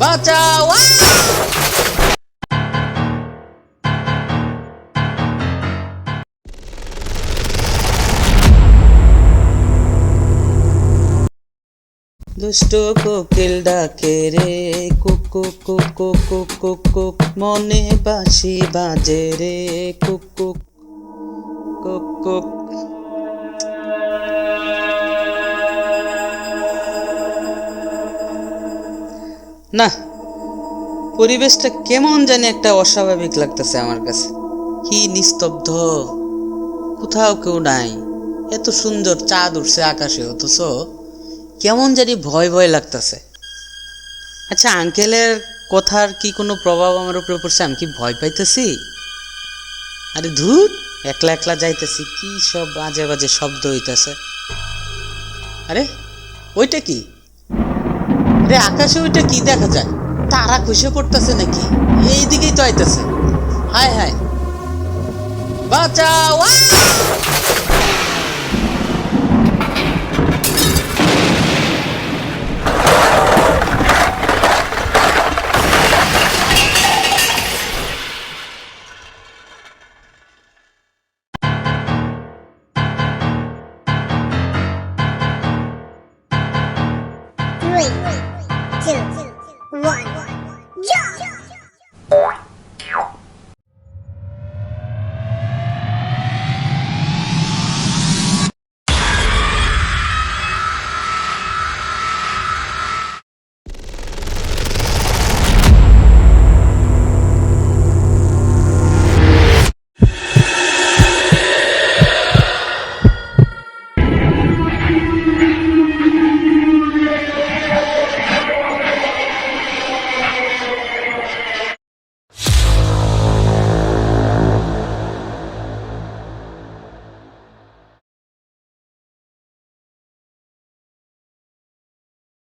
বাঁচাও দুষ্ট কোকিল ডাকে রে cook cook cook cook cook cook cook মনে বাঁশি বাজে রে কুক কুক কুক কুক। না, পরিবেশটা কেমন জানি একটা অস্বাভাবিক লাগতেছে আমার কাছে। কি নিস্তব্ধ, কোথাও কেউ নাই, এত সুন্দর চাঁদ উঠছে আকাশে, অথচ কেমন জানি ভয় ভয় লাগতেছে। আচ্ছা, আঙ্কেলের কথার কি কোনো প্রভাব আমার উপরে পড়ছে? আমি কি ভয় পাইতেছি? আরে ধুর, একলা একলা যাইতেছি, কি সব বাজে বাজে শব্দ হইতেছে। আরে ওইটা কি? আরে আকাশে ওইটা কি দেখা যায়? তারা খসে পড়তেছে নাকি? এইদিকেই তো আইতেছে। হায় হায়, বাঁচাও! Three, two, one.